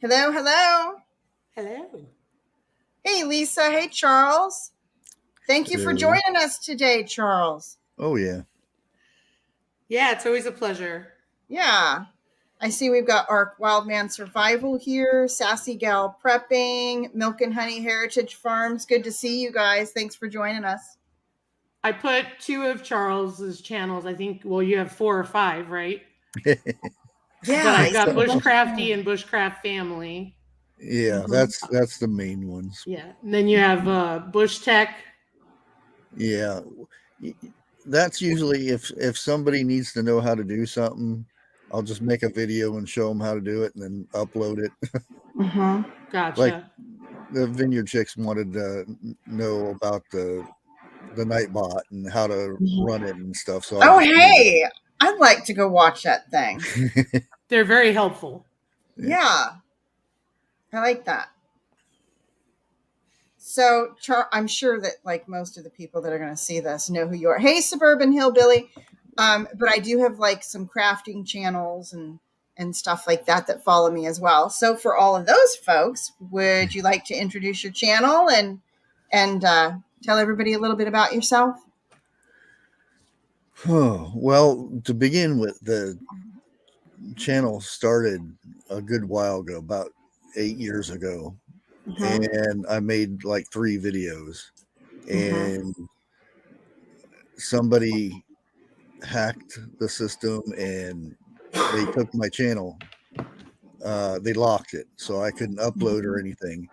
Hello, hello. Hello. Hey, Lisa. Hey, Charles. Thank you for Hello. joining us today, Charles. Oh, yeah. Yeah, it's always a pleasure. Yeah. I see we've got Arc Wildman Survival here, Sassy Gal Prepping, Milk and Honey Heritage Farms. Good to see you guys. Thanks for joining us. I put two of Charles's channels. I think, well, you have 4 or 5, right? Yeah. But I've got I see. Bushcrafty and Bushcraft Family. Yeah, Mhm. that's the main ones. Yeah. And then you have Bush Tech. Yeah. That's usually if somebody needs to know how to do something, I'll just make a video and show them how to do it and then upload it. Mhm. Gotcha. Like the Vineyard Chicks wanted to know about the Nightbot and how to run it and stuff. So I Oh, just hey. I'd like to go watch that thing. They're very helpful. Yeah. I like that. So I'm sure that like most of the people that are going to see this know who you are. Hey, Suburban Hillbilly. But I do have like some crafting channels and stuff like that follow me as well. So for all of those folks, would you like to introduce your channel and tell everybody a little bit about yourself? Oh, well, to begin with, the channel started a good while ago, about 8 years ago. And I made like 3 videos, and somebody hacked the system and they took my channel. They locked it, so I couldn't upload or anything.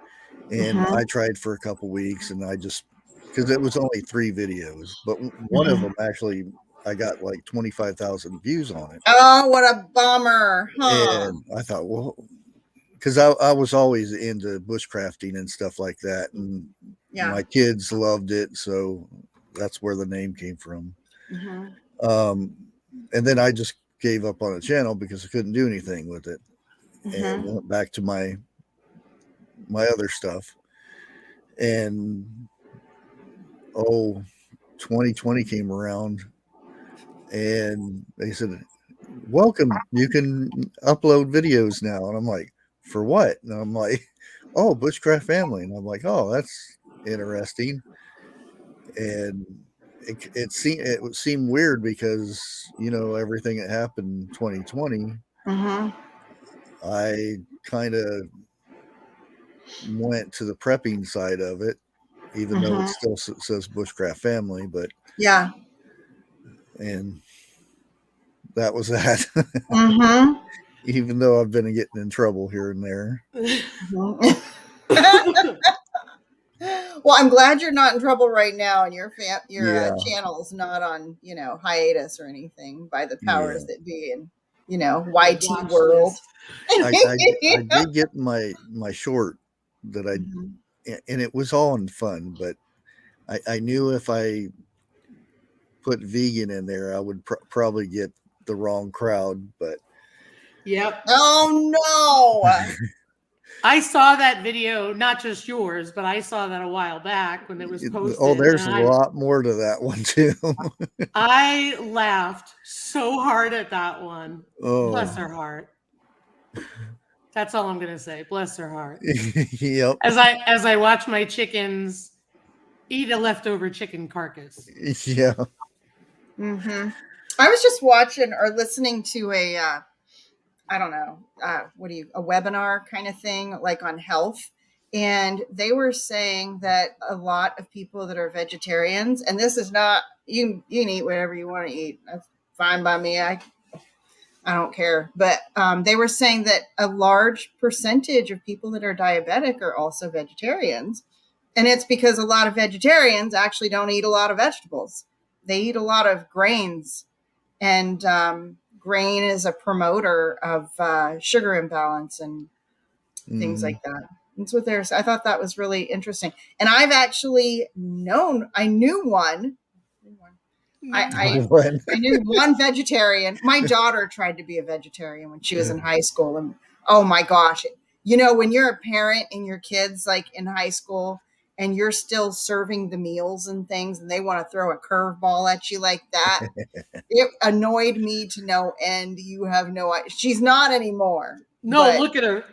And I tried for a couple weeks, and I just because it was only 3 videos, but one of them actually I got like 25,000 views on it. Oh, what a bummer, huh? And I thought, well, because I was always into bushcrafting and stuff like that, and my kids loved it, so that's where the name came from. And then I just gave up on the channel because I couldn't do anything with it, and went back to my other stuff. And 2020 came around, and they said, "Welcome, you can upload videos now." And I'm like, "For what?" And I'm like, "Oh, Bushcraft Family." And I'm like, "Oh, that's interesting." And it seemed weird because everything that happened in 2020. I kind of went to the prepping side of it, even though it still says Bushcraft Family, but yeah, and that was that. Even though I've been getting in trouble here and there. Well, I'm glad you're not in trouble right now, and your Yeah. channel is not on hiatus or anything by the powers Yeah. that be in YT world. I did get my short that and it was all in fun, but I knew if I put vegan in there, I would probably get the wrong crowd. But Yep. Oh no. I saw that video, not just yours, but I saw that a while back when it was posted. Oh, there's a lot more to that one too. I laughed so hard at that one. Oh. Bless her heart. That's all I'm gonna say. Bless her heart. Yep. As I watch my chickens eat a leftover chicken carcass. Yeah. I was just watching or listening to a I don't know, a webinar kind of thing, like on health. And they were saying that a lot of people that are vegetarians, and this is not, you can eat whatever you want to eat. That's fine by me. I don't care. But they were saying that a large percentage of people that are diabetic are also vegetarians. And it's because a lot of vegetarians actually don't eat a lot of vegetables. They eat a lot of grains, and grain is a promoter of sugar imbalance and things like that. That's what there's. I thought that was really interesting, and I've actually I knew one. I knew one vegetarian. My daughter tried to be a vegetarian when she was in high school, and oh my gosh, when you're a parent and your kids like in high school, and you're still serving the meals and things, and they want to throw a curveball at you like that. It annoyed me to no end. You have no idea. She's not anymore. No, but look at her.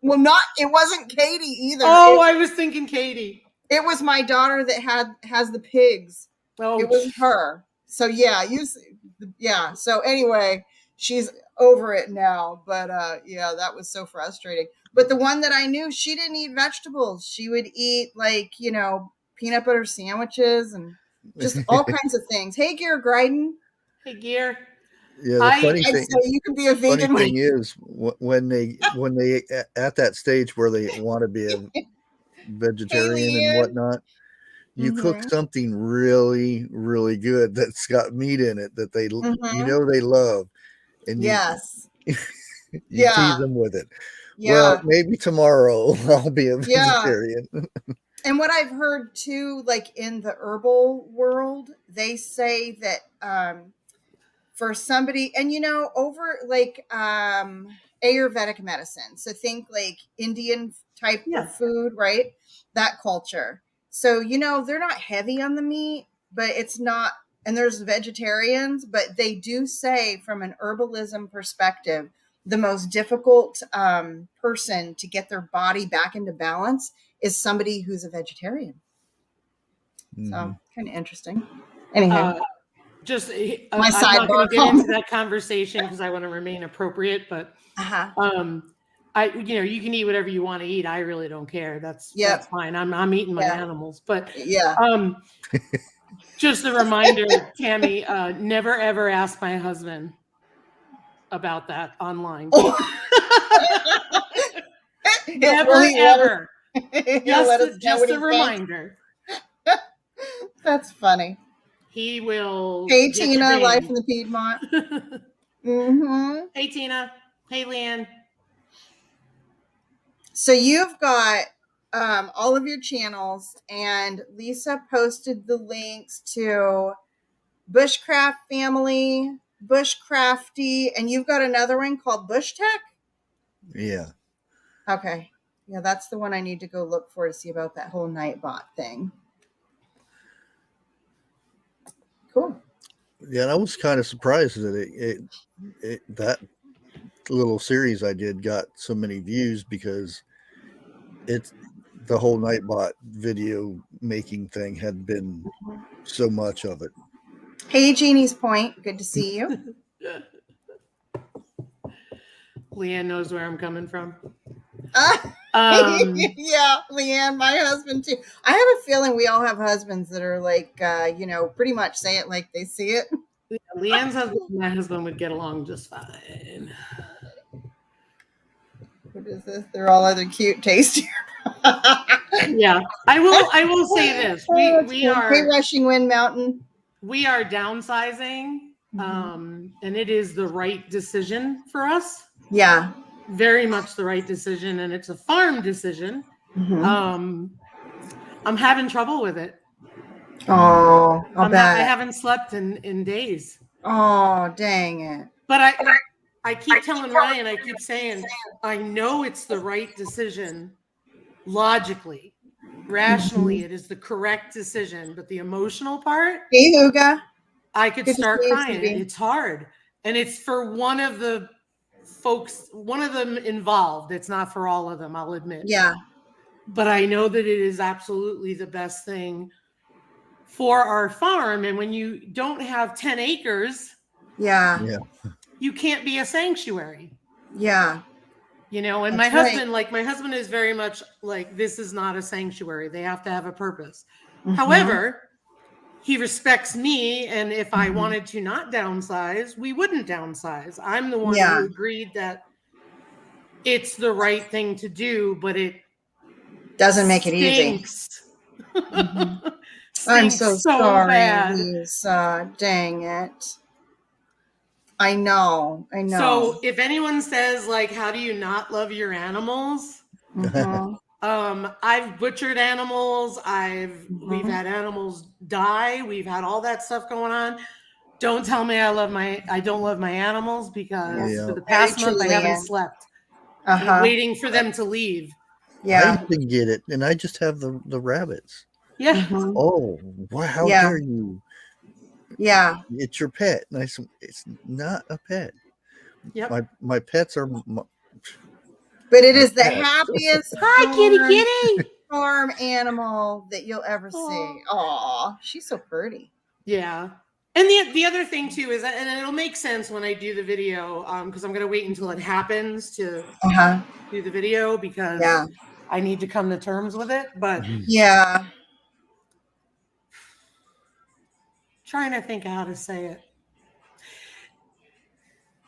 well, it wasn't Katie either. Oh, I was thinking Katie. It was my daughter that has the pigs. Oh, it was her. So yeah, yeah. So anyway, she's over it now. But yeah, that was so frustrating. But the one that I knew, she didn't eat vegetables. She would eat peanut butter sandwiches and just all kinds of things. Hey, Gear Gryden. Hey, Gear. Yeah, the funny I'd thing. say you can be a Funny vegan. thing is, when they at that stage where they want to be a vegetarian and whatnot, you cook something really, really good that's got meat in it that they they love, and yes, you tease them with it. yeah. Well, maybe tomorrow I'll be a vegetarian. And what I've heard too, like in the herbal world, they say that for somebody, and over like Ayurvedic medicine, so think like Indian type of food, right? That culture. So they're not heavy on the meat, but it's not, and there's vegetarians, but they do say from an herbalism perspective, the most difficult person to get their body back into balance is somebody who's a vegetarian. So kind of interesting. Anyhow, I'm not going to get into that conversation because I want to remain appropriate, but you can eat whatever you want to eat. I really don't care. That's fine. I'm eating my animals, but just a reminder, Tammy, never ever ask my husband about that online. Never ever. Just a reminder. That's funny. He will. Hey, Tina, life in the Piedmont. Hey, Tina. Hey, Leanne. So you've got all of your channels, and Lisa posted the links to Bushcraft Family, Bushcrafty, and you've got another one called Bush Tech? Yeah. Okay. Yeah, that's the one I need to go look for to see about that whole Nightbot thing. Cool. Yeah, and I was kind of surprised that that little series I did got so many views because it's the whole Nightbot video making thing had been so much of it. Hey, Jeannie's Point. Good to see you. Leanne knows where I'm coming from. Yeah, Leanne, my husband too. I have a feeling we all have husbands that are like, pretty much say it like they see it. Yeah, Leanne's husband and my husband would get along just fine. What is this? They're all other cute, tasty. Yeah, I will say this: we are. Hey, Rushing Wind Mountain. We are downsizing, and it is the right decision for us. Yeah. Very much the right decision, and it's a farm decision. I'm having trouble with it. Oh, I haven't slept in days. Oh, dang it. But I keep telling Ryan, I keep saying, I know it's the right decision logically, rationally, it is the correct decision, but the emotional part, hey, Huga. I could start crying. It's hard. And it's for one of the folks, one of them involved. It's not for all of them, I'll admit. Yeah. But I know that it is absolutely the best thing for our farm. And when you don't have 10 acres, you can't be a sanctuary. Yeah. And my husband is very much like, this is not a sanctuary. They have to have a purpose. However, he respects me. And if I wanted to not downsize, we wouldn't downsize. I'm the one who agreed that it's the right thing to do, but it doesn't make it easy. I'm so sorry, bad. Lisa. Dang it. I know. So if anyone says, like, how do you not love your animals? I've butchered animals. We've had animals die. We've had all that stuff going on. Don't tell me I don't love my animals, because for the past month I haven't slept. Waiting for them to leave. Yeah. I can get it, and I just have the rabbits. Yeah. Oh, wow, how dare you? Yeah. It's your pet. And I said, it's not a pet. Yep. My pets are But it is the Yes. happiest Hi, kitty. farm animal that you'll ever see. Aw, she's so pretty. Yeah. And the other thing too is, and it'll make sense when I do the video, because I'm going to wait until it happens to do the video, because I need to come to terms with it. But yeah, trying to think how to say it.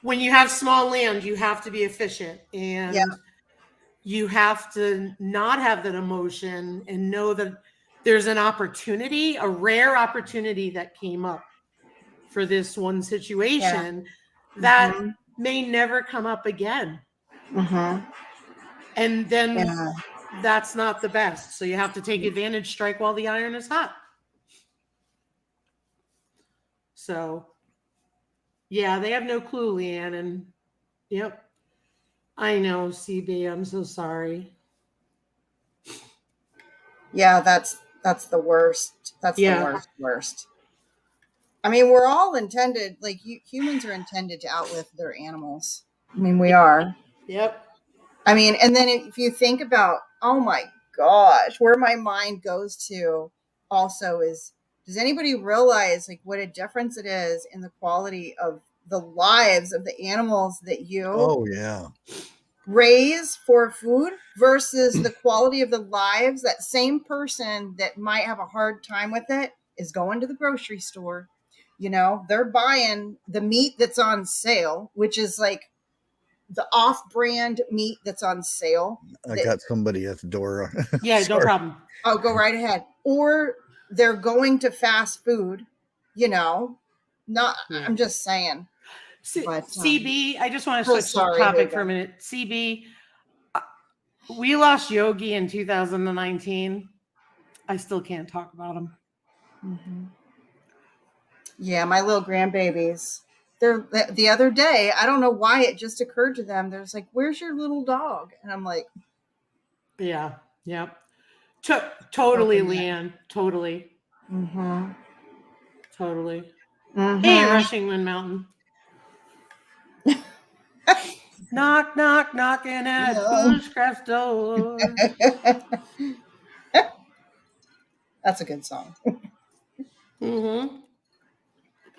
When you have small land, you have to be efficient, and you have to not have that emotion and know that there's an opportunity, a rare opportunity that came up for this one situation that may never come up again. And then that's not the best. So you have to take advantage, strike while the iron is hot. So yeah, they have no clue, Leanne. And yep, I know, CB, I'm so sorry. Yeah, that's the worst. That's the worst. I mean, we're all intended, like humans are intended to outlive their animals. I mean, we are. Yep. I mean, and then if you think about, oh my gosh, where my mind goes to also is, does anybody realize like what a difference it is in the quality of the lives of the animals that you raise for food versus the quality of the lives that same person that might have a hard time with it is going to the grocery store. You know, they're buying the meat that's on sale, which is like the off-brand meat that's on sale. I got somebody at the door. Yeah, no problem. Oh, go right ahead. Or they're going to fast food, you know. I'm just saying. But, CB, I just want to switch topic for a minute. CB, we lost Yogi in 2019. I still can't talk about him. Yeah, my little grandbabies. They're the other day, I don't know why it just occurred to them. There's like, where's your little dog? And I'm like, yeah, yep. Totally, Leanne. Totally. Totally. Hey, Rushing Wind Mountain. Knock, knock, knocking at Bushcraft's door. That's a good song.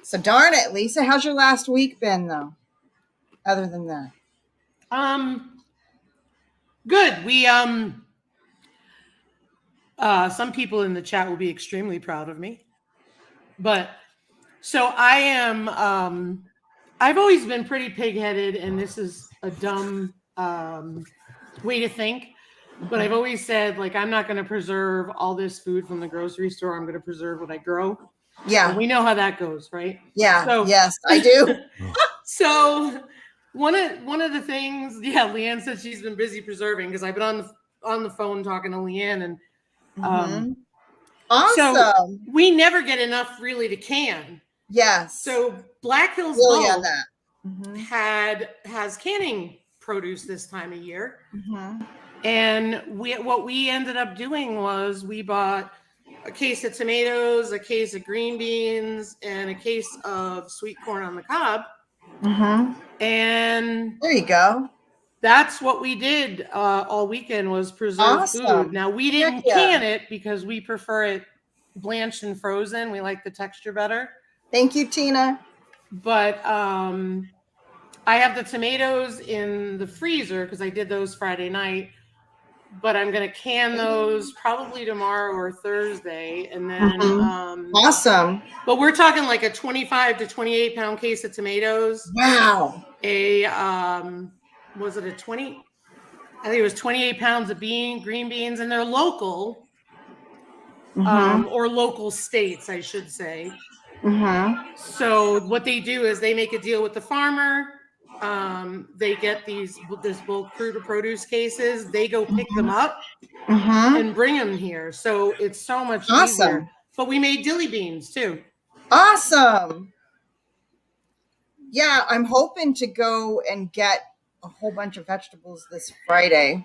So darn it, Lisa, how's your last week been though? Other than that. Good. We some people in the chat will be extremely proud of me. But so I am I've always been pretty pig-headed, and this is a dumb way to think. But I've always said, like, I'm not going to preserve all this food from the grocery store. I'm going to preserve what I grow. Yeah. And we know how that goes, right? Yeah. So, yes, I do. So one of the things, Leanne said she's been busy preserving, because I've been on the phone talking to Leanne, and awesome. So we never get enough really to can. Yes. So Black Hills really Bulk has canning produce this time of year. And what we ended up doing was we bought a case of tomatoes, a case of green beans, and a case of sweet corn on the cob. And there you go. That's what we did all weekend, was preserve food. Now, we didn't can it because we prefer it blanched and frozen. We like the texture better. Thank you, Tina. But I have the tomatoes in the freezer because I did those Friday night. But I'm going to can those probably tomorrow or Thursday. And then awesome. But we're talking like a 25 to 28 pound case of tomatoes. Wow. Was it a 20? I think it was 28 pounds of green beans, and they're local, or local states, I should say. So what they do is they make a deal with the farmer. They get this bulk produce cases. They go pick them up and bring them here. So it's so much easier. But we made dilly beans too. Awesome. Yeah, I'm hoping to go and get a whole bunch of vegetables this Friday.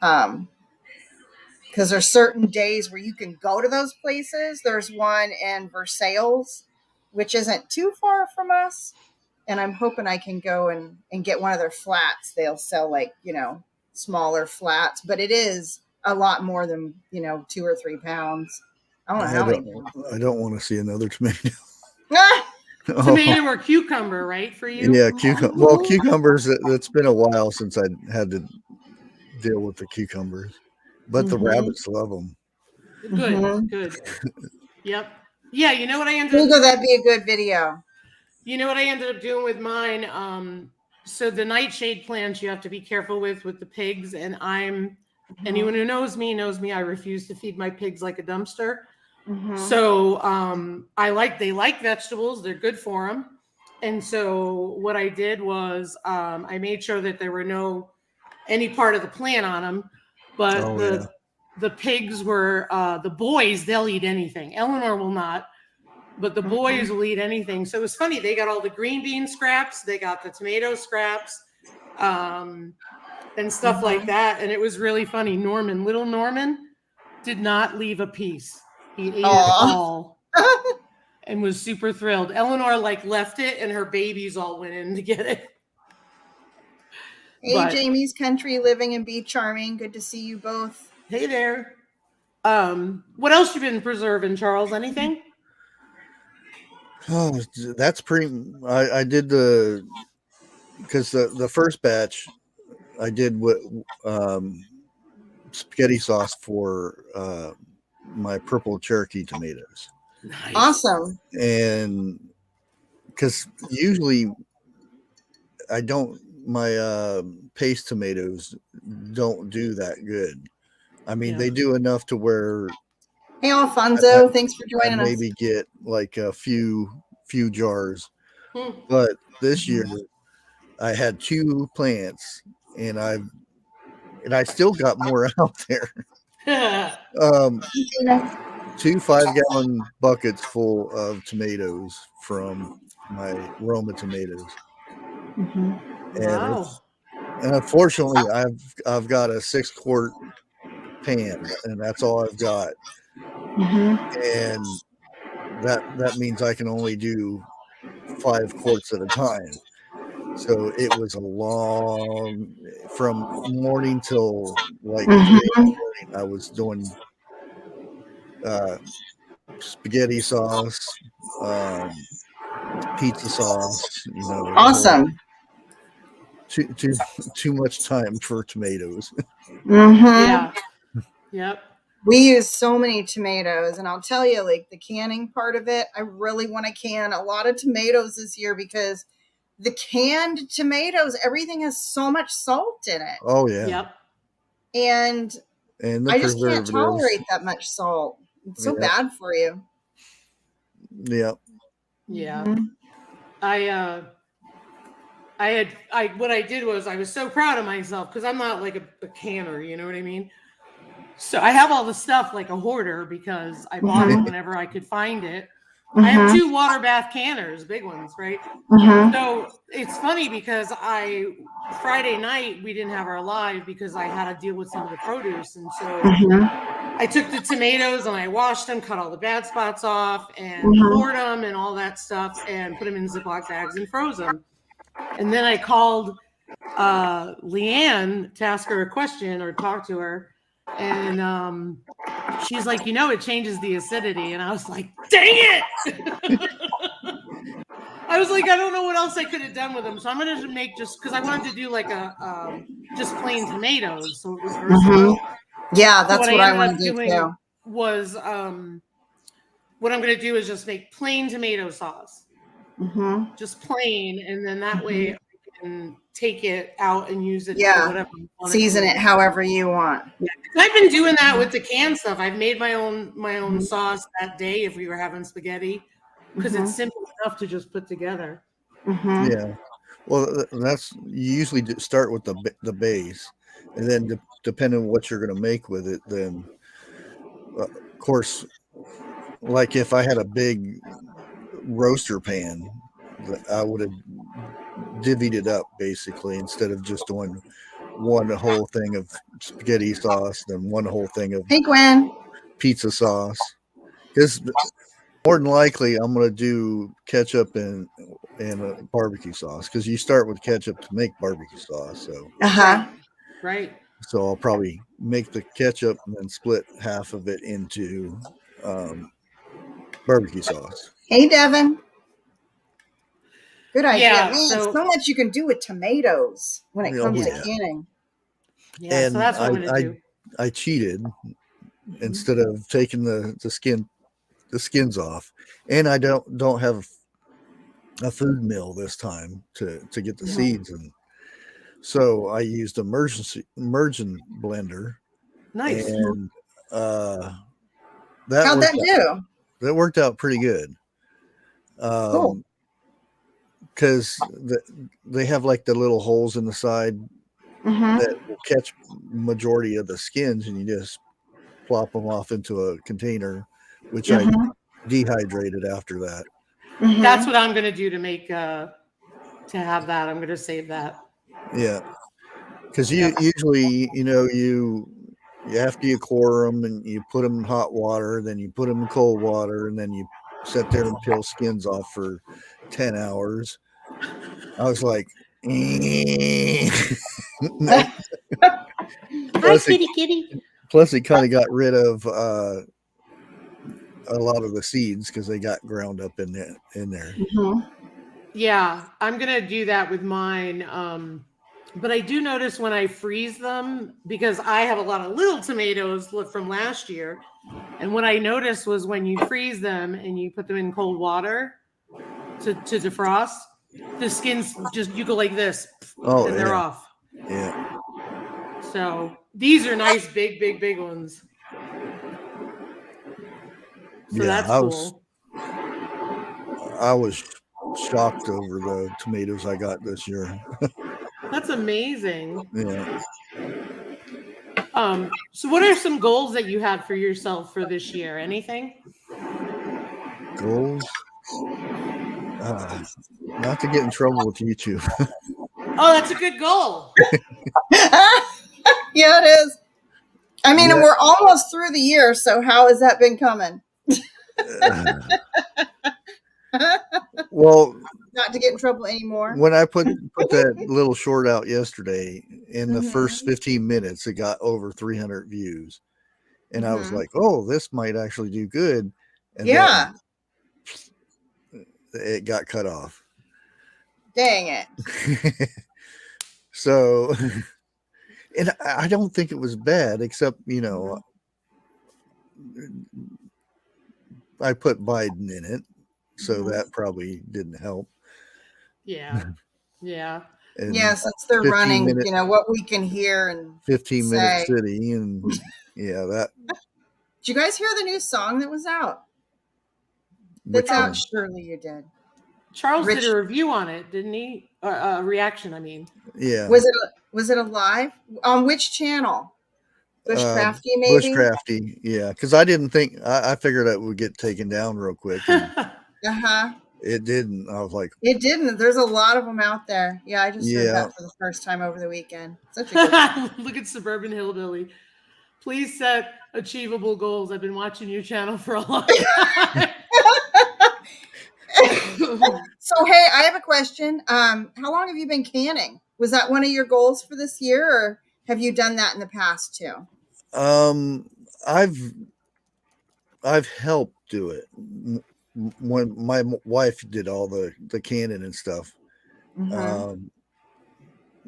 Because there's certain days where you can go to those places. There's one in Versailles, which isn't too far from us. And I'm hoping I can go and get one of their flats. They'll sell like, smaller flats, but it is a lot more than 2 or 3 pounds. I don't know how many pounds. I don't want to see another tomato. Tomato or cucumber, right, for you? Yeah, well, cucumbers, it's been a while since I had to deal with the cucumbers, but the rabbits love them. Good. Yep. Yeah, you know what I ended Google, up that'd be a good video. You know what I ended up doing with mine? So the nightshade plants you have to be careful with the pigs, and anyone who knows me, I refuse to feed my pigs like a dumpster. So they like vegetables, they're good for them. And so what I did was I made sure that there were any part of the plant on them, but the pigs were the boys, they'll eat anything. Eleanor will not, but the boys will eat anything. So it was funny, they got all the green bean scraps, they got the tomato scraps, and stuff like that. And it was really funny. Little Norman did not leave a piece. He ate it all and was super thrilled. Eleanor left it, and her babies all went in to get it. Hey, Jamie's Country Living and Be Charming. Good to see you both. Hey there. What else you been preserving, Charles? Anything? Oh, that's pretty. I did because the first batch I did with spaghetti sauce for my purple Cherokee tomatoes. Nice. Awesome. And because usually my paste tomatoes don't do that good. I mean, they do enough to where. Hey, Alfonso, thanks for joining us. Maybe get like a few jars, but this year I had 2 plants, and I still got more out there. 2 5-gallon buckets full of tomatoes from my Roma tomatoes. And unfortunately, I've got a 6-quart pan, and that's all I've got. And that means I can only do 5 quarts at a time. So it was a long, from morning till 3 in the morning, I was doing spaghetti sauce, pizza sauce, Awesome. Too much time for tomatoes. Yeah. Yep. We use so many tomatoes, and I'll tell you, the canning part of it, I really want to can a lot of tomatoes this year because the canned tomatoes, everything has so much salt in it. Oh yeah. Yep. And the I just can't tolerate that much salt. It's so bad for you. Yep. Yeah. What I did was I was so proud of myself because I'm not like a canner, you know what I mean? So I have all the stuff like a hoarder because I bought it whenever I could find it. I have 2 water bath canners, big ones, right? So it's funny because Friday night we didn't have our live because I had to deal with some of the produce, and so I took the tomatoes and I washed them, cut all the bad spots off, and poured them and all that stuff, and put them in Ziploc bags and froze them. And then I called Leanne to ask her a question or talk to her. And she's like, it changes the acidity. And I was like, dang it. I was like, I don't know what else I could have done with them. So I'm going to make because I wanted to do like just plain tomatoes. So it was versatile. Yeah, that's what I want to do too. Was what I'm going to do is just make plain tomato sauce. Just plain. And then that way I can take it out and use it for whatever you want. Season it however you want. Yeah. I've been doing that with the canned stuff. I've made my own sauce that day if we were having spaghetti because it's simple enough to just put together. Yeah. Well, you usually start with the base, and then depending on what you're going to make with it, then of course, like if I had a big roaster pan, I would have divvied it up basically instead of just doing one whole thing of spaghetti sauce, then one whole thing of pizza sauce. Because more than likely, I'm going to do ketchup and a barbecue sauce because you start with ketchup to make barbecue sauce. So Right. So I'll probably make the ketchup and then split half of it into barbecue sauce. Hey, Devin. Good idea. Yeah. Man, So so much you can do with tomatoes when it Oh, comes to yeah. canning. yeah. So And that's what I'm gonna do. I cheated. Instead of taking the skins off, and I don't have a food mill this time to get the seeds, and so I used immersion blender, Nice. and How'd that do? that worked out pretty good. Cool. Because they have like the little holes in the side that will catch majority of the skins, and you just plop them off into a container, which I dehydrated after that. That's what I'm gonna do to make to have that. I'm gonna save that. Yeah, because usually, you after you core them and you put them in hot water, then you put them in cold water, and then you sit there and peel skins off for 10 hours. I was like, no. Hi, kitty. Plus, it kind of got rid of a lot of the seeds because they got ground up in there. Yeah, I'm gonna do that with mine. But I do notice when I freeze them, because I have a lot of little tomatoes from last year, and what I noticed was when you freeze them and you put them in cold water to defrost, the skins you go like this, and they're off. Yeah. So these are nice, big ones. So that's cool. I was shocked over the tomatoes I got this year. That's amazing. Yeah. So what are some goals that you had for yourself for this year? Anything? Goals? Not to get in trouble with YouTube. Oh, that's a good goal. Yeah, it is. I mean, we're almost through the year, so how has that been coming? Well, not to get in trouble anymore. When I put that little short out yesterday, in the first 15 minutes, it got over 300 views, and I was like, "Oh, this might actually do good." And then it got cut off. Dang it! So, and I don't think it was bad, except I put Biden in it, so that probably didn't help. Yeah. Yeah. And since they're running, what we can hear and 15-minute city, and that. Did you guys hear the new song that was out? That's out. Surely you did. Charles did a review on it, didn't he? A reaction, I mean. Yeah. Was it a live? On which channel? Bushcrafty, maybe? Bushcrafty, yeah. Because I didn't think, I figured it would get taken down real quick. It didn't. I was like, it didn't. There's a lot of them out there. Yeah, I just heard that for the first time over the weekend. Such a good Look at Suburban Hillbilly. Please set achievable goals. I've been watching your channel for a long time. So, hey, I have a question. How long have you been canning? Was that one of your goals for this year, or have you done that in the past too? I've helped do it. When my wife did all the canning and stuff,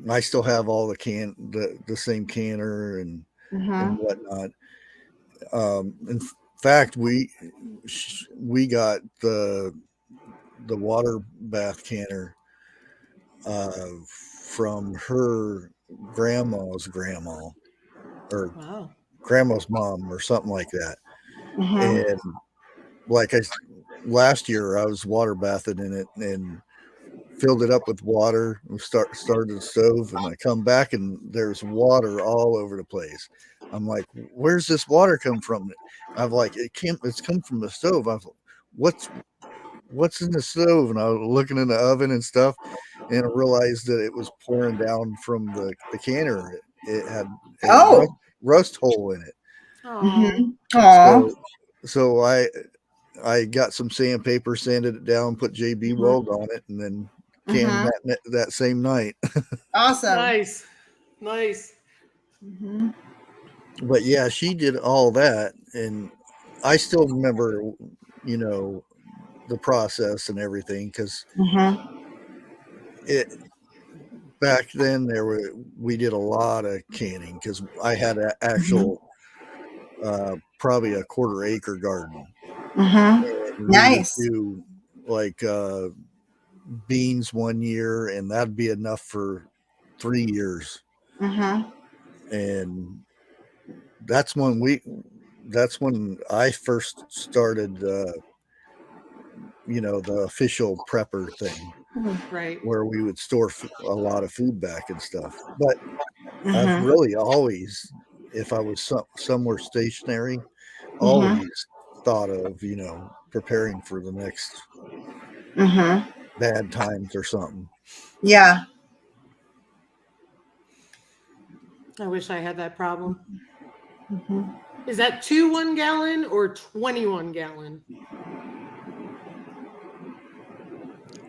I still have all the same canner and whatnot. In fact, we got the water bath canner from her grandma's grandma, or grandma's mom, or something like that. And last year I was water bathing in it and filled it up with water and started the stove, and I come back and there's water all over the place. I'm like, where's this water come from? I'm like, it's come from the stove. I was like, what's in the stove? And I was looking in the oven and stuff, and I realized that it was pouring down from the canner. It had a rust hole in it. So I got some sandpaper, sanded it down, put JB Weld on it, and then canned that same night. Awesome. Nice. Mm-hmm. But yeah, she did all that, and I still remember, you know, the process and everything because Mm-hmm. it back then we did a lot of canning because I had an actual probably a quarter acre garden, Mm-hmm. and we would Nice. do like beans one year, and that'd be enough for 3 years, Mm-hmm. and that's when we that's when I first started you know, the official prepper thing Right. where we would store a lot of food back and stuff. But I've Mm-hmm. really always, if I was somewhere stationary, Mm-hmm. always thought of, you know, preparing for the next Mm-hmm. bad times or something. Yeah. I wish I had that problem. Mm-hmm. Is that 2 1-gallon or 21 gallon?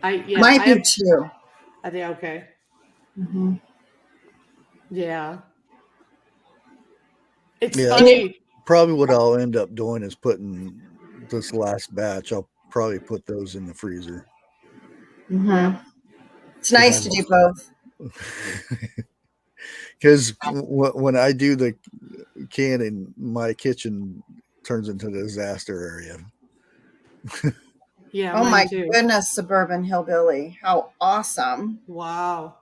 I Might be have. two. I think okay. Mm-hmm. Yeah. It's Yeah, And that's it, probably what I'll end up doing is putting this last batch. I'll probably put those in the freezer mm-hmm. It's because nice to do both. because when I do the canning, my kitchen turns into a disaster area. Yeah, Oh mine my too. goodness, suburban hillbilly. How awesome. Wow.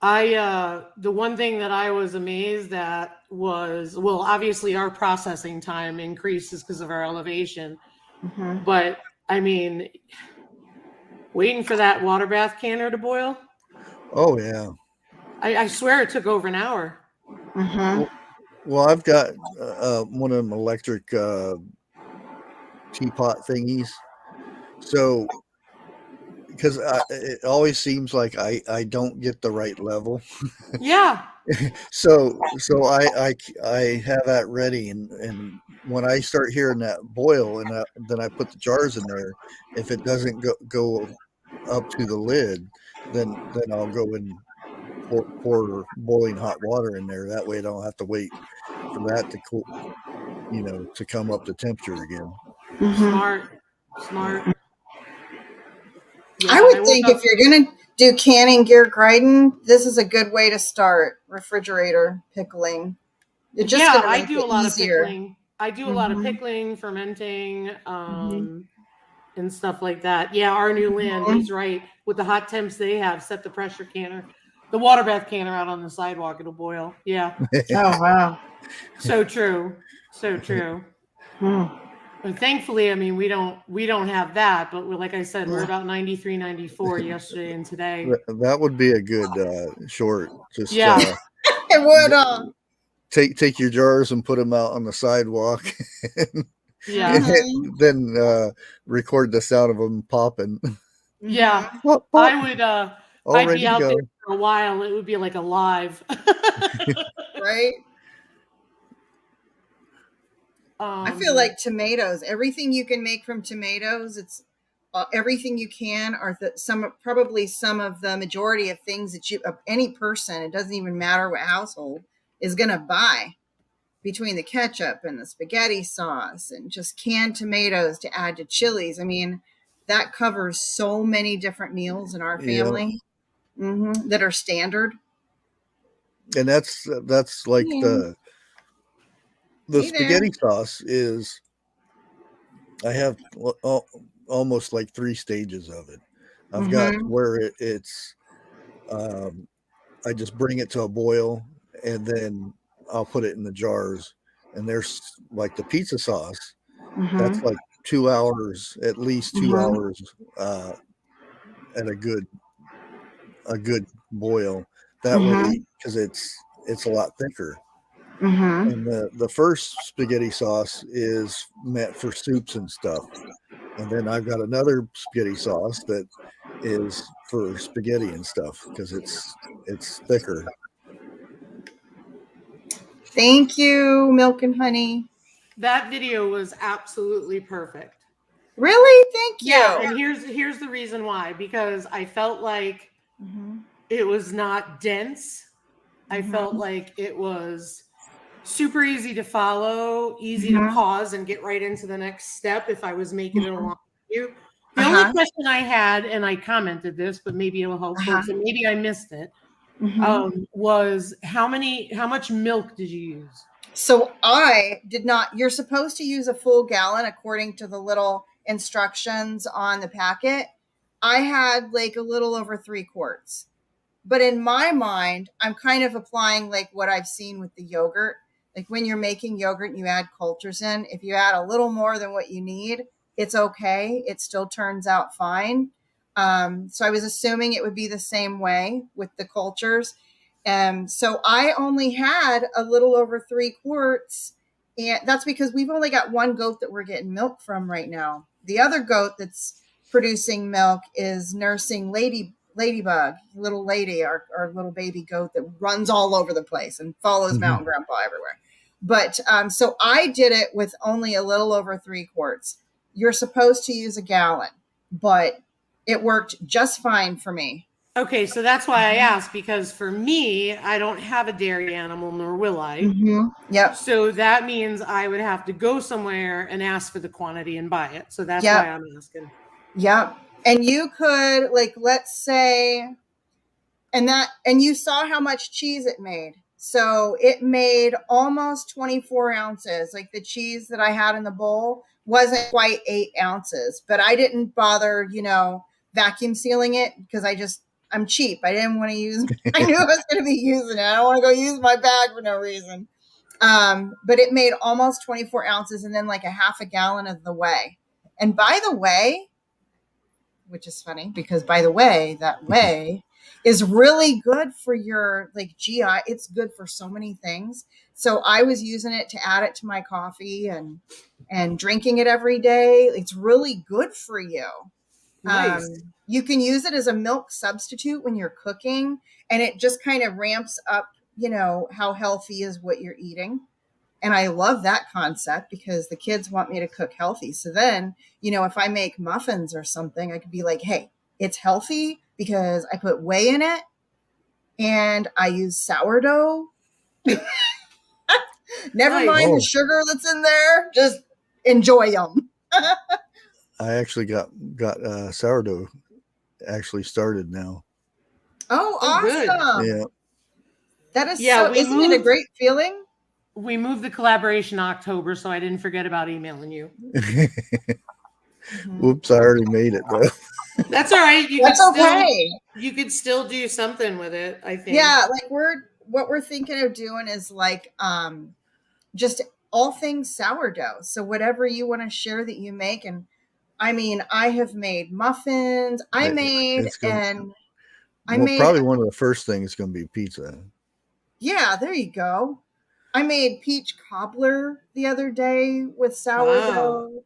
The one thing that I was amazed at was, well, obviously our processing time increases because of our elevation, Mm-hmm. but I mean, waiting for that water bath canner to boil, Oh yeah. I swear it took over an hour. Mm-hmm. Well, well, I've got one of them electric teapot thingies. So because it always seems like I don't get the right level. Yeah. So I have that ready, and when I start hearing that boil, and then I put the jars in there. If it doesn't go up to the lid, then I'll go and pour boiling hot water in there. That way, I don't have to wait for that to cool, you know, to come up to temperature again. Mm-hmm. Smart. Smart. I Yeah, I would woke think if up. you're going to do canning gear grinding, this is a good way to start refrigerator pickling. It's just Yeah, going to I make do a it lot of easier. pickling. I do a lot of Mm-hmm. pickling, fermenting, Mm-hmm. and stuff like that. Yeah, our new land, Mm-hmm. he's right. With the hot temps they have, set the pressure canner, the water bath canner out on the sidewalk, it'll boil. Yeah. Oh, wow. So true. So true. Hmm. But thankfully, I mean, we don't have that, but we're, like I said, we're Yeah. about 93, 94 yesterday and today. That would be a good short. Just Yeah. It would. take your jars and put them out on the sidewalk, and Yeah. Mm-hmm. then record the sound of them popping. Yeah. Mm-hmm. Pop, pop, I would all I'd ready be to out there go. for a while. It would be like a live. Right? I feel um like tomatoes, everything you can make from tomatoes, it's everything you can, or probably some of the majority of things that any person, it doesn't even matter what household, is going to buy between the ketchup and the spaghetti sauce and just canned tomatoes to add to chilies. I mean, that covers so many different meals in our Yeah, family that are standard. and that's like Yeah. the Hey there. spaghetti sauce is. I have almost like 3 stages of it. I've got Mm-hmm. where it's um, I just bring it to a boil, and then I'll put it in the jars. And there's like the pizza sauce. That's Mm-hmm. like 2 hours, at least two Mm-hmm. hours at a good boil. That Mm-hmm. way, because it's a lot thicker. Mm-hmm. And the first spaghetti sauce is meant for soups and stuff. And then I've got another spaghetti sauce that is for spaghetti and stuff because it's thicker. Thank you, Milk and Honey. that video was absolutely perfect. Really? Thank Yeah, you. and here's the reason why, because I felt like Mm-hmm. it was not dense. I felt like it was super easy to follow, easy to pause and get right into the next step if I was making it along with you. The only question I had, and I commented this, but maybe it'll help folks, and maybe I missed it, was how much milk did you use? So I did not. You're supposed to use a full gallon according to the little instructions on the packet. I had like a little over 3 quarts. But in my mind, I'm kind of applying like what I've seen with the yogurt. Like when you're making yogurt and you add cultures in, if you add a little more than what you need, it's okay. It still turns out fine. So I was assuming it would be the same way with the cultures. So I only had a little over 3 quarts. And that's because we've only got one goat that we're getting milk from right now. The other goat that's producing milk is nursing Ladybug, little lady, our little baby goat that runs all over the place and follows Mountain Grandpa everywhere. But so I did it with only a little over 3 quarts. You're supposed to use a gallon, but it worked just fine for me. Okay, so that's why I asked, because for me, I don't have a dairy animal, nor will I. Yep. So that means I would have to go somewhere and ask for the quantity and buy it. So that's why I'm asking. Yep. And you could, like, let's say, and you saw how much cheese it made. So it made almost 24 ounces. Like the cheese that I had in the bowl wasn't quite 8 ounces, but I didn't bother, vacuum sealing it because I'm cheap. I didn't want to I knew I was going to be using it. I don't want to go use my bag for no reason. But it made almost 24 ounces and then like a half a gallon of the whey. And by the way, which is funny because by the way, that whey is really good for your like GI. It's good for so many things. So I was using it to add it to my coffee and drinking it every day. It's really good for you. Nice. You can use it as a milk substitute when you're cooking, and it just kind of ramps up, how healthy is what you're eating. And I love that concept because the kids want me to cook healthy. So then, if I make muffins or something, I could be like, hey, it's healthy because I put whey in it and I use sourdough. Never mind the sugar that's in there. Just enjoy them. I actually got sourdough actually started now. Oh, awesome. Good. Yeah. That is isn't it a great feeling? We moved the collaboration October, so I didn't forget about emailing you. Whoops, I already made it though. That's all right. You could still do something with it, I think. Yeah, like what we're thinking of doing is like just all things sourdough. So whatever you want to share that you make. And I mean, I have made muffins. Probably one of the first things is going to be pizza. Yeah, there you go. I made peach cobbler the other day with sourdough.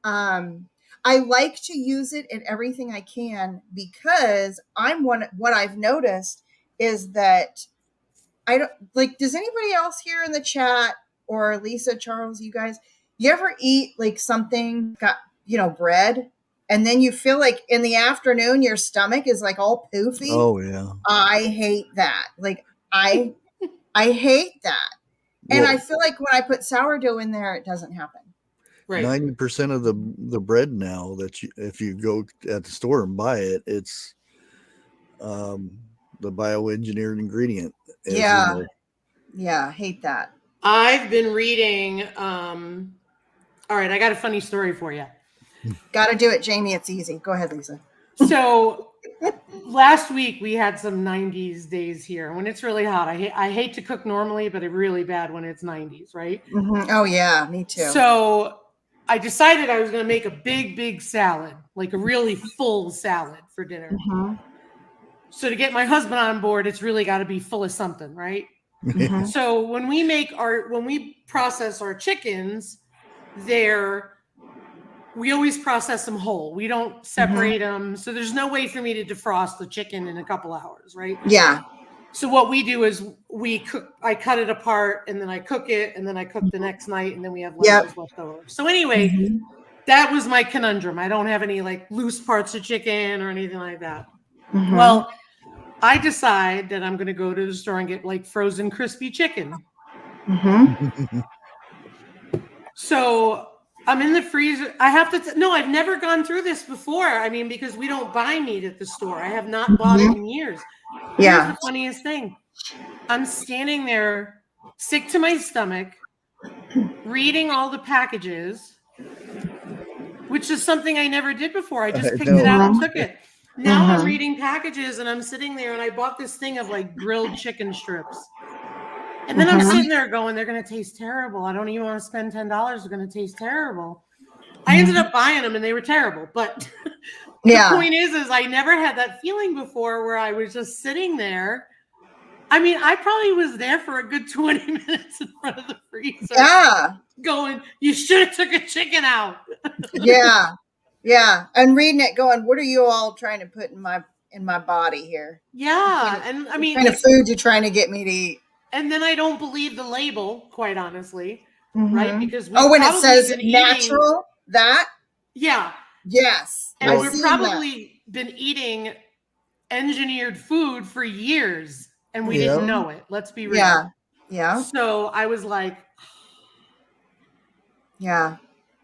Wow. I like to use it in everything I can because what I've noticed is that I don't like, does anybody else here in the chat or Lisa, Charles, you guys, you ever eat like something got, bread and then you feel like in the afternoon, your stomach is like all poofy? Oh yeah. I hate that. Like I hate that. And I feel like when I put sourdough in there, it doesn't happen. Right. 90% of the bread now that if you go at the store and buy it, it's the bioengineered ingredient. Yeah. Yeah. I hate that. I've been reading. All right. I got a funny story for you. Got to do it, Jamie. It's easy. Go ahead, Lisa. So last week we had some 90s days here. When it's really hot, I hate to cook normally, but it's really bad when it's 90s, right? Mm-hmm. Oh yeah, me too. So I decided I was going to make a big salad, like a really full salad for dinner. Mm-hmm. So to get my husband on board, it's really got to be full of something, right? Mm-hmm. So when we process our chickens, we always process them whole. We don't separate them. So there's no way for me to defrost the chicken in a couple hours, right? Yeah. So what we do is I cut it apart and then I cook it and then I cook the next night and then we have lunches left over. So anyway, that was my conundrum. I don't have any like loose parts of chicken or anything like that. Mm-hmm. Well, I decide that I'm going to go to the store and get like frozen crispy chicken. So I'm in the freezer. I have to, no, I've never gone through this before. I mean, because we don't buy meat at the store. I have not bought it in years. Here's the funniest thing. I'm standing there sick to my stomach, reading all the packages, which is something I never did before. I just picked it out and took it. Now I'm reading packages and I'm sitting there and I bought this thing of like grilled chicken strips. And then I'm sitting there going, they're going to taste terrible. I don't even want to spend $10. They're going to taste terrible. I ended up buying them and they were terrible. But the point is I never had that feeling before where I was just sitting there. I mean, I probably was there for a good 20 minutes in front of the freezer. Yeah. Going, you should have took a chicken out. Yeah. Yeah. And reading it going, what are you all trying to put in my body here? Yeah. And I mean, what kind of food you trying to get me to eat? And then I don't believe the label, quite honestly, right? Because when it says natural, that? Yeah. Yes. And we've probably been eating engineered food for years and we didn't know it. Let's be real. Yeah. Yeah. So I was like, yeah.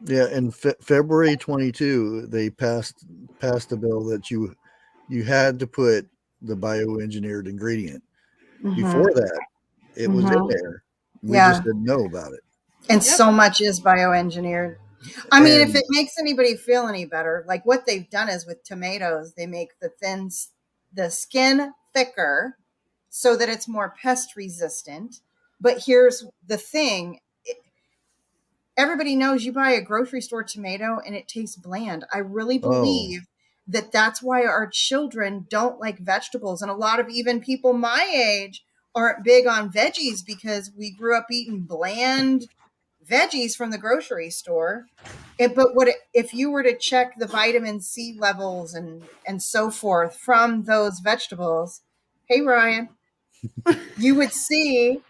Yeah. In February 22, they passed a bill that you had to put the bioengineered ingredient. Before that, it was in there. We just didn't know about it. And so much is bioengineered. I mean, if it makes anybody feel any better, like what they've done is with tomatoes, they make the skin thicker so that it's more pest resistant. But here's the thing. Everybody knows you buy a grocery store tomato and it tastes bland. I really believe that that's why our children don't like vegetables. And a lot of even people my age aren't big on veggies because we grew up eating bland veggies from the grocery store. But if you were to check the vitamin C levels and so forth from those vegetables, hey, Ryan, you would see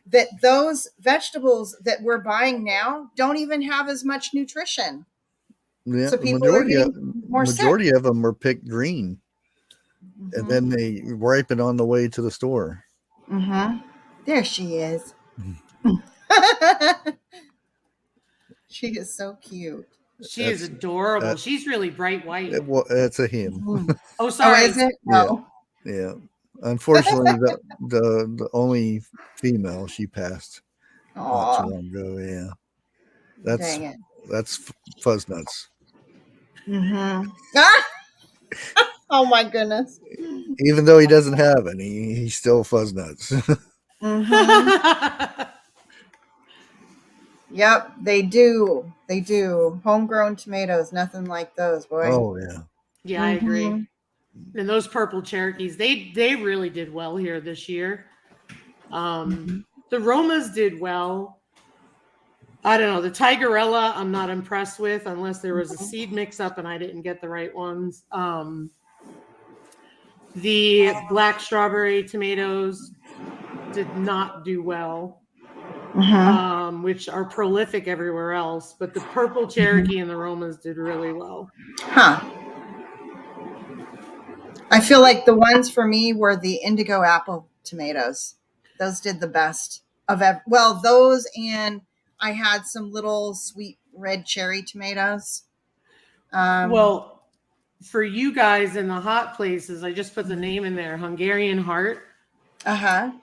that those vegetables that we're buying now don't even have as much nutrition. Yeah, so majority of them are picked green. And then they ripen on the way to the store. There she is. She is so cute. She is adorable. She's really bright white. That's a him. Oh, sorry. Oh, is it? Yeah. Oh. Yeah. Unfortunately, the only female she passed not too long ago. Yeah. That's Fuzz Nuts. Oh my goodness. Even though he doesn't have any, he's still Fuzz Nuts. Yep, they do. They do. Homegrown tomatoes, nothing like those, boy. Oh yeah. Yeah, I agree. And those purple Cherokees, they really did well here this year. The Romas did well. I don't know. The Tigerella, I'm not impressed with unless there was a seed mix-up and I didn't get the right ones. The black strawberry tomatoes did not do well, which are prolific everywhere else. But the purple Cherokee and the Romas did really well. Huh. I feel like the ones for me were the indigo apple tomatoes. Those did the best of those, and I had some little sweet red cherry tomatoes. Well, for you guys in the hot places, I just put the name in there, Hungarian Heart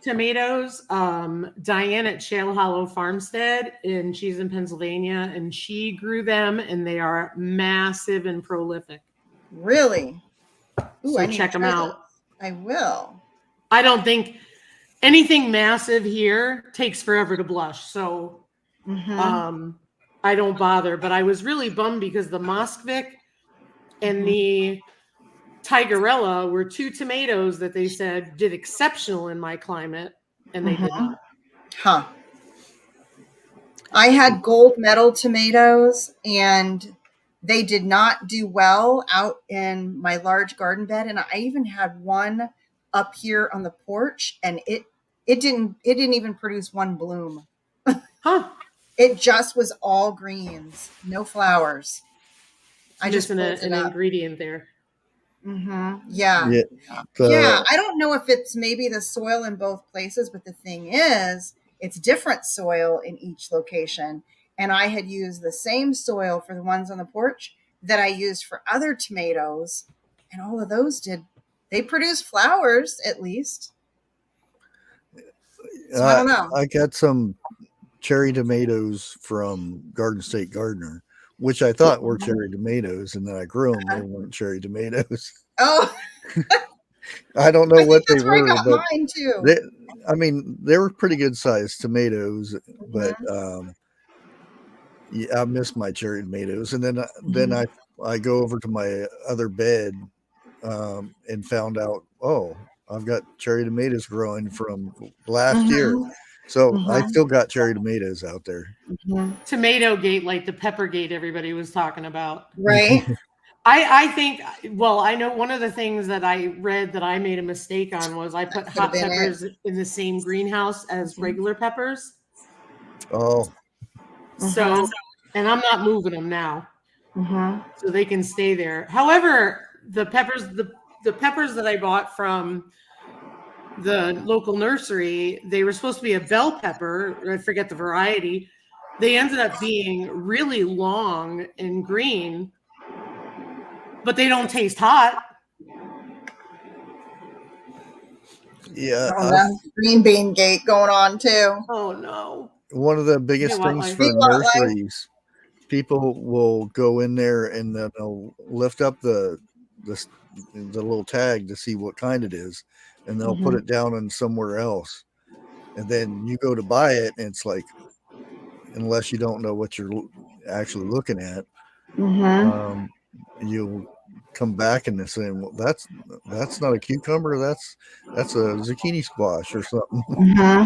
tomatoes. Diane at Shale Hollow Farmstead, and she's in Pennsylvania, and she grew them, and they are massive and prolific. Really? Ooh, so check them out. I will. I don't think anything massive here takes forever to blush. So I don't bother. But I was really bummed because the Moskvik and the Tigerella were two tomatoes that they said did exceptional in my climate, and they did not. Huh. I had gold medal tomatoes, and they did not do well out in my large garden bed. And I even had one up here on the porch, and it didn't even produce one bloom. It just was all greens, no flowers. I just an ingredient there. Yeah. Yeah. Yeah. I don't know if it's maybe the soil in both places, but the thing is, it's different soil in each location. And I had used the same soil for the ones on the porch that I used for other tomatoes. And all of those they produce flowers at least. So I don't know. I got some cherry tomatoes from Garden State Gardener, which I thought were cherry tomatoes, and then I grew them. They weren't cherry tomatoes. Oh, I don't know I think what they that's where I were, got but mine too. they, I mean, they were pretty good sized tomatoes, but yeah, I miss my cherry tomatoes. And then I go over to my other bed and found out, oh, I've got cherry tomatoes growing from last year. So I still got cherry tomatoes out there. Tomato gate, like the pepper gate everybody was talking about. Right. I think, well, I know one of the things that I read that I made a mistake on was I put hot peppers in the same greenhouse as regular peppers. Oh. So, and I'm not moving them now. So they can stay there. However, the peppers that I bought from the local nursery, they were supposed to be a bell pepper. I forget the variety. They ended up being really long and green, but they don't taste hot. Yeah. Green bean gate going on too. Oh no. One of the biggest things for nurseries, people will go in there and they'll lift up the little tag to see what kind it is, and they'll put it down on somewhere else, and then you go to buy it and it's like, unless you don't know what you're actually looking at, you'll come back and they're saying, well, that's not a cucumber, that's a zucchini squash or something.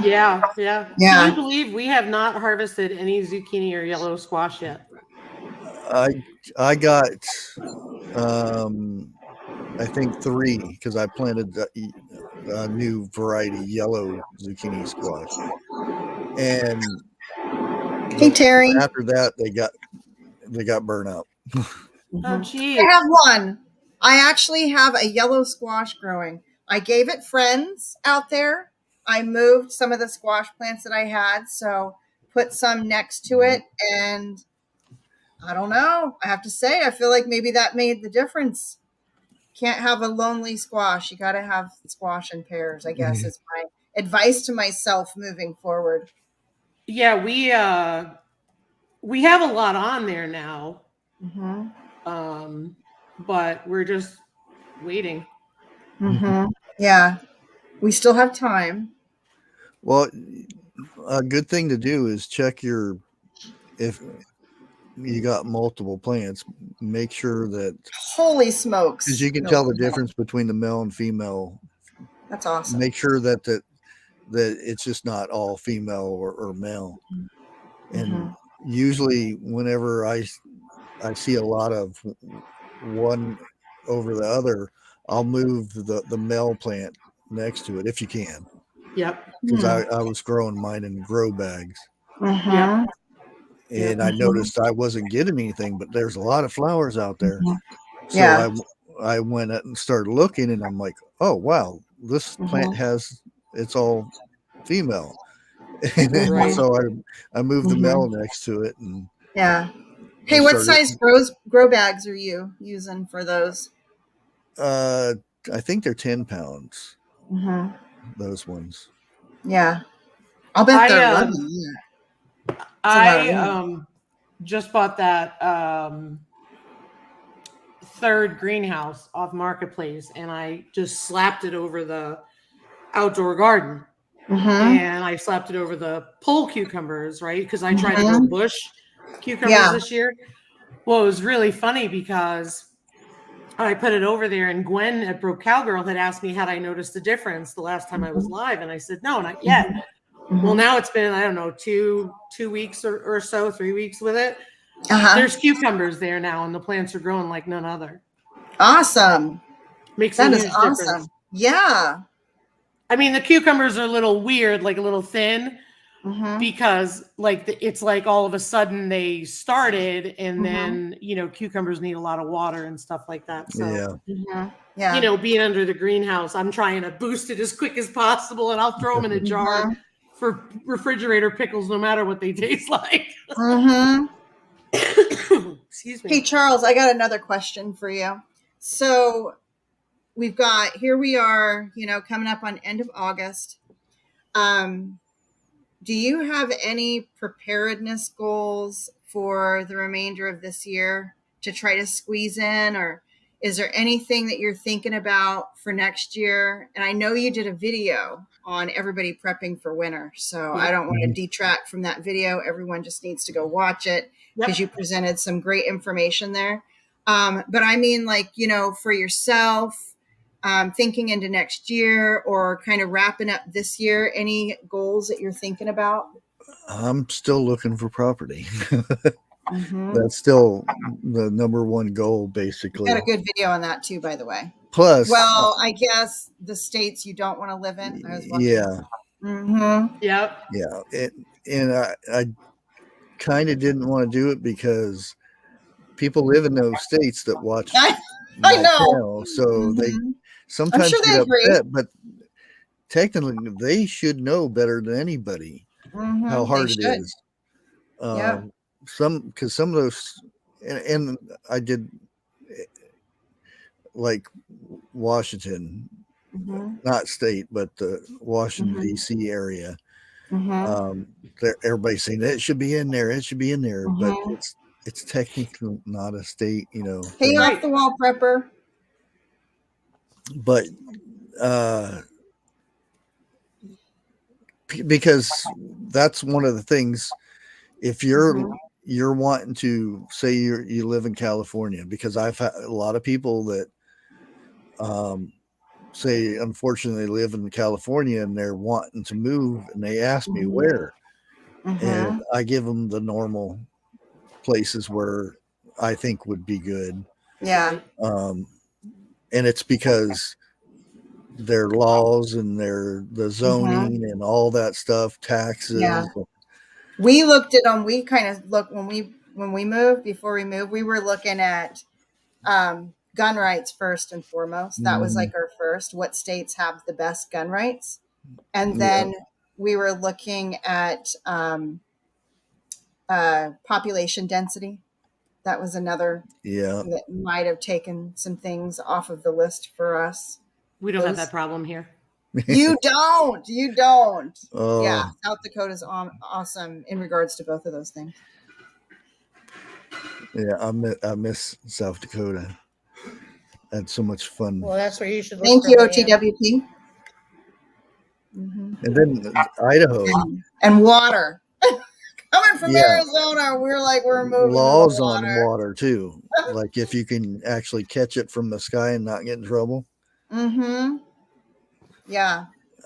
Yeah. Can you believe we have not harvested any zucchini or yellow squash yet? I got I think 3, because I planted a new variety yellow zucchini squash, and hey Terry, after that they got burnt out. Oh geez. I have one. I actually have a yellow squash growing. I gave it friends out there. I moved some of the squash plants that I had, so put some next to it, and I don't know. I have to say, I feel like maybe that made the difference. Can't have a lonely squash. You got to have squash in pairs, I guess, is my advice to myself moving forward. Yeah, we have a lot on there now. But we're just waiting. Yeah, we still have time. Well, a good thing to do is check if you got multiple plants, make sure that, holy smokes, because you can tell the difference between the male and female. That's awesome. Make sure that it's just not all female or male. And usually whenever I see a lot of one over the other, I'll move the male plant next to it if you can. Yep. Because I was growing mine in grow bags. Yep. And I noticed I wasn't getting anything, but there's a lot of flowers out there. So I went out and started looking, and I'm like, oh wow, this plant it's all female. And so I moved the male next to it, and hey, what size grow bags are you using for those? I think they're 10 pounds. Those ones. Yeah, I'll bet they're lovely. I just bought that third greenhouse off Marketplace, and I just slapped it over the outdoor garden. And I slapped it over the pole cucumbers, right? Because I tried to grow bush cucumbers this year. Well, it was really funny because I put it over there, and Gwen at Broke Cowgirl had asked me had I noticed the difference the last time I was live, and I said no, not yet. Well, now it's been, I don't know, two weeks or so, 3 weeks with it. There's cucumbers there now, and the plants are growing like none other. Awesome. Makes a huge difference. Yeah. I mean, the cucumbers are a little weird, like a little thin, because like it's like all of a sudden they started, and then cucumbers need a lot of water and stuff like that. So Yeah. you know, being under the greenhouse, I'm trying to boost it as quick as possible, and I'll throw them in a jar for refrigerator pickles, no matter what they taste like. Excuse me. Hey, Charles, I got another question for you. So we are, you know, coming up on end of August. Do you have any preparedness goals for the remainder of this year to try to squeeze in, or is there anything that you're thinking about for next year? And I know you did a video on everybody prepping for winter, so I don't want to detract from that video. Everyone just needs to go watch it because you presented some great information there. But I mean, like, you know, for yourself, thinking into next year or kind of wrapping up this year, any goals that you're thinking about? I'm still looking for property. That's still the number one goal, basically. You got a good video on that too, by the way. Plus, well, I guess the states you don't want to live in. I was watching. Yeah. And I kind of didn't want to do it because people live in those states that watch I know. Channel, so they sometimes get upset, but technically they should know better than anybody how hard it is. Some of those, and I did like Washington, not state, but the Washington D.C. area. Everybody's saying it should be in there. It should be in there, but it's technically not a state, you know. Hey, off the wall prepper. But because that's one of the things, if you're wanting to say you live in California, because I've had a lot of people that say unfortunately live in California and they're wanting to move, and they ask me where, and I give them the normal places where I think would be good. And it's because their laws and the zoning and all that stuff, taxes. We looked at them. We kind of looked when we moved. Before we moved, we were looking at gun rights first and foremost. That was like our first. What states have the best gun rights? And then we were looking at population density. That was another that might have taken some things off of the list for us. We don't have that problem here. You don't. Yeah, South Dakota's awesome in regards to both of those things. Yeah, I miss South Dakota. I had so much fun. Well, that's where you should look. Thank you, OTWP. And then Idaho. And water. Coming from Arizona, we're moving. Laws on water too. Like if you can actually catch it from the sky and not get in trouble. Yeah.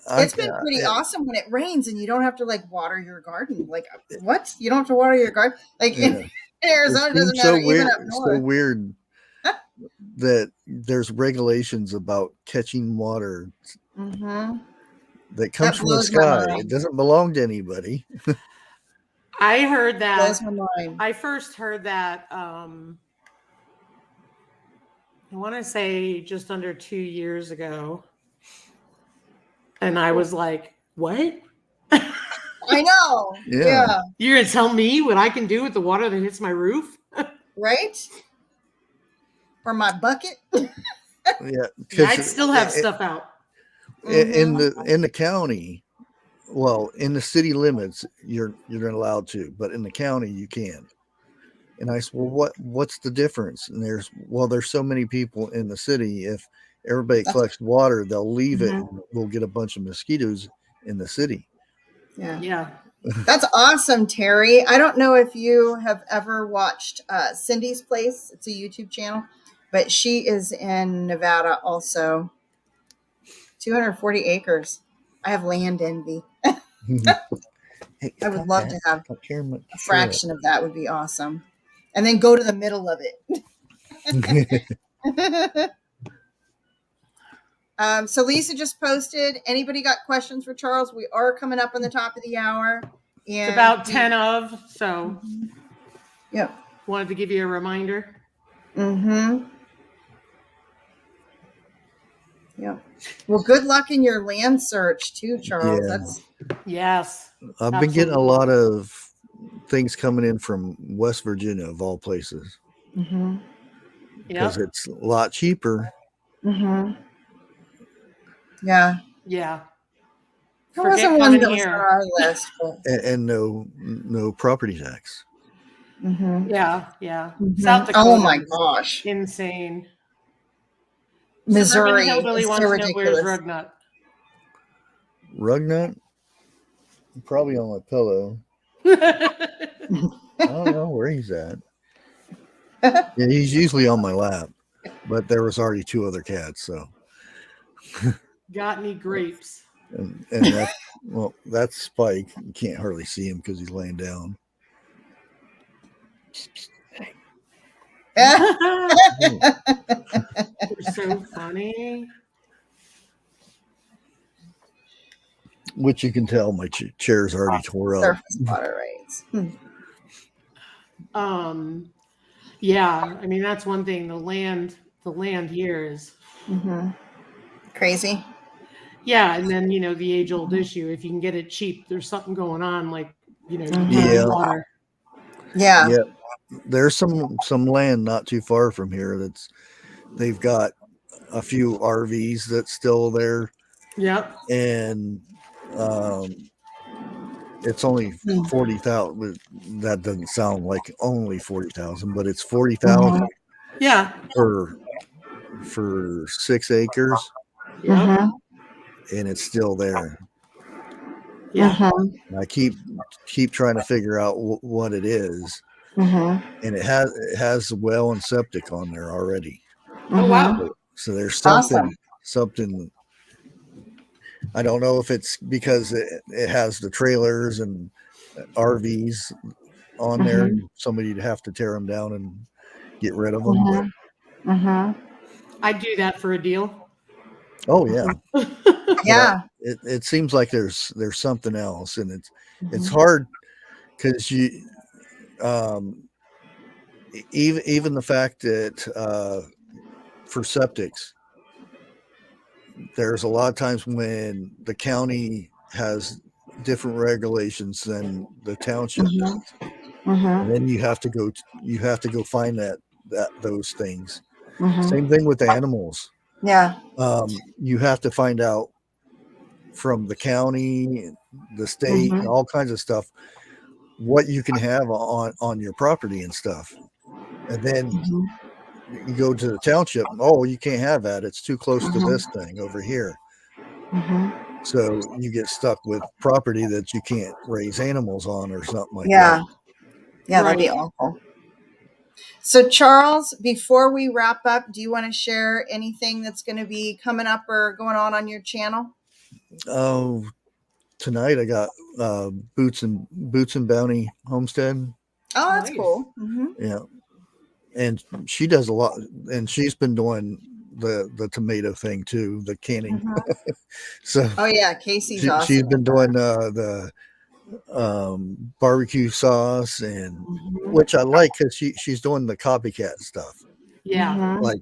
It's been pretty awesome when it rains and you don't have to like water your garden. Like what? You don't have to water your garden? Like in Arizona, it doesn't matter even up north. So weird that there's regulations about catching water that comes from the sky. It doesn't belong to anybody. I heard that. Blows my mind. I first heard that. I want to say just under 2 years ago, and I was like, "What?" I know. Yeah. You're gonna tell me what I can do with the water that hits my roof, right? Or my bucket? I'd still have stuff out. In the county. Well, in the city limits, you're not allowed to, but in the county you can. And I said, well, what's the difference? And there's so many people in the city. If everybody collects water, they'll leave it, and we'll get a bunch of mosquitoes in the city. Yeah. That's awesome, Terry. I don't know if you have ever watched Cindy's Place. It's a YouTube channel, but she is in Nevada also. 240 acres. I have land envy. I would love to have a fraction of that. Would be awesome. And then go to the middle of it. So Lisa just posted. Anybody got questions for Charles? We are coming up on the top of the hour. And it's about 10 of, so wanted to give you a reminder. Yeah. Well, good luck in your land search too, Charles. Yeah. That's Yes. I've been getting a Absolutely. lot of things coming in from West Virginia, of all places, because Yep. it's a lot cheaper. yeah. Yeah. There wasn't Forget one coming that was on here. our list, but And no property tax. Yeah. Yeah. South oh Dakota my is gosh, insane. Suburban Missouri Hillbilly is so wants to know where's ridiculous. Rugnut. Rugnut, probably on my pillow. I don't know where he's at. Yeah, he's usually on my lap, but there was already 2 other cats, so. Got any grapes? And that's Spike. You can't hardly see him because he's laying down. They're so funny. Which you can tell my chair's already tore up. Surface water rates. Yeah, I mean that's one thing. The land here is Crazy. yeah, and then the age-old issue. If you can get it cheap, there's something going on. Like you Yeah. water. Yeah. Yeah. There's some land not too far from here they've got a few RVs that's still there. Yep. And it's only 40,000. That doesn't sound like only 40,000, but it's 40,000 Yeah. for 6 acres, Yep. and it's still there. Yeah. I keep trying to figure out what it is, and it has well and septic on there already. Oh wow. So there's Awesome. something. I don't know if it's because it has the trailers and RVs on there. Somebody'd have to tear them down and get rid of them. I'd do that for a deal. Oh yeah. Yeah. It seems like there's something else, and it's hard because you even the fact that for septics, there's a lot of times when the county has different regulations than the township does, and then you have to go find those things. Same thing with the animals. Yeah. You have to find out from the county, the state, and all kinds of stuff what you can have on your property and stuff, and then you go to the township. Oh, you can't have that. It's too close to this thing over here. So you get stuck with property that you can't raise animals on or something like that. Yeah, that'd be awful. So Charles, before we wrap up, do you want to share anything that's going to be coming up or going on your channel? Oh, tonight I got Boots and Bounty Homestead. Oh, that's cool. Yeah, and she does a lot, and she's been doing the tomato thing too, the canning. So oh yeah, Casey's awesome. She's been doing the barbecue sauce, and which I like because she's doing the copycat stuff. Yeah, like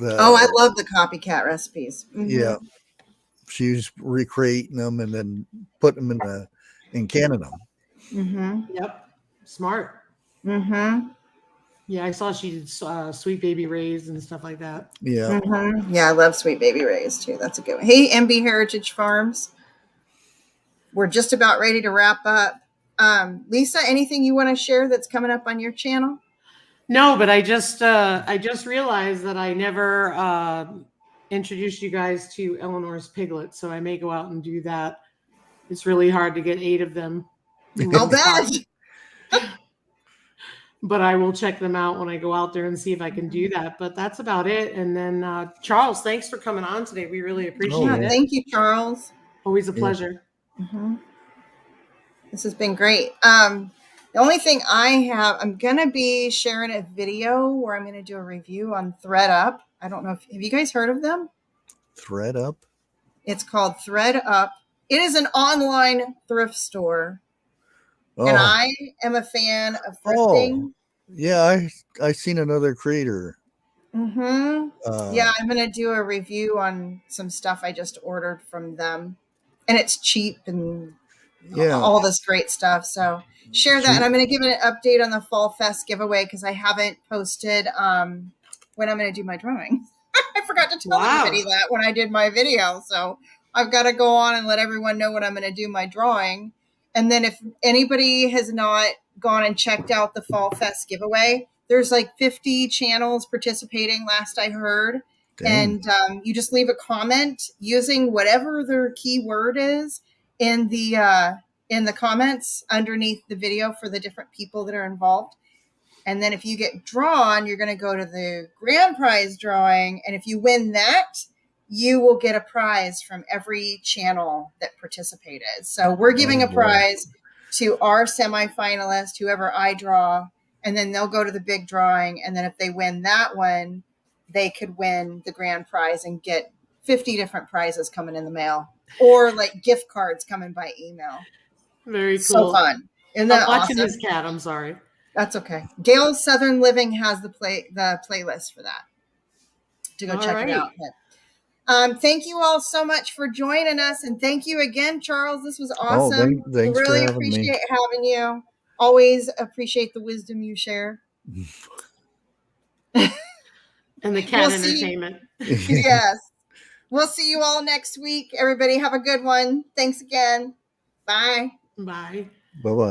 I love the copycat recipes. Yeah, she's recreating them and then putting them in canning them. Yep, smart. Yeah, I saw she did Sweet Baby Ray's and stuff like that. Yeah. Yeah, I love Sweet Baby Ray's too. That's a good one. Hey, MB Heritage Farms. We're just about ready to wrap up. Lisa, anything you want to share that's coming up on your channel? No, but I just realized that I never introduced you guys to Eleanor's piglets, so I may go out and do that. It's really hard to get 8 of them. I'll bet. But I will check them out when I go out there and see if I can do that. But that's about it. And then Charles, thanks for coming on today. We really appreciate it. Thank you, Charles. Always a pleasure. This has been great. The only thing I have, I'm going to be sharing a video where I'm going to do a review on ThredUp. I don't know have you guys heard of them? ThredUp? It's called ThredUp. It is an online thrift store. And I am a fan of thrifting. Yeah, I seen another creator Yeah, I'm gonna do a review on some stuff I just ordered from them, and it's cheap and all this great stuff. So share that, and I'm gonna give an update on the Fall Fest giveaway because I haven't posted when I'm gonna do my drawing. I forgot to tell everybody that when I did my video, so I've got to go on and let everyone know when I'm going to do my drawing. And then if anybody has not gone and checked out the Fall Fest giveaway, there's like 50 channels participating last I heard. Dang. And you just leave a comment using whatever their keyword is in the comments underneath the video for the different people that are involved. And then if you get drawn, you're going to go to the grand prize drawing. And if you win that, you will get a prize from every channel that participated. So we're giving a prize to our semifinalist, whoever I draw, and then they'll go to the big drawing. And then if they win that one, they could win the grand prize and get 50 different prizes coming in the mail, or like gift cards coming by email. Very cool. So fun. Isn't that watching awesome? His cat. I'm sorry. That's okay. Gail's Southern Living has the playlist for that to go check it out. Thank you all so much for joining us, and thank you again, Charles. This was awesome. Thanks we really for appreciate having you. Always appreciate the wisdom you share. And the cat entertainment. Yes. We'll see you all next week. Everybody have a good one. Thanks again. Bye. Bye. Bye-bye.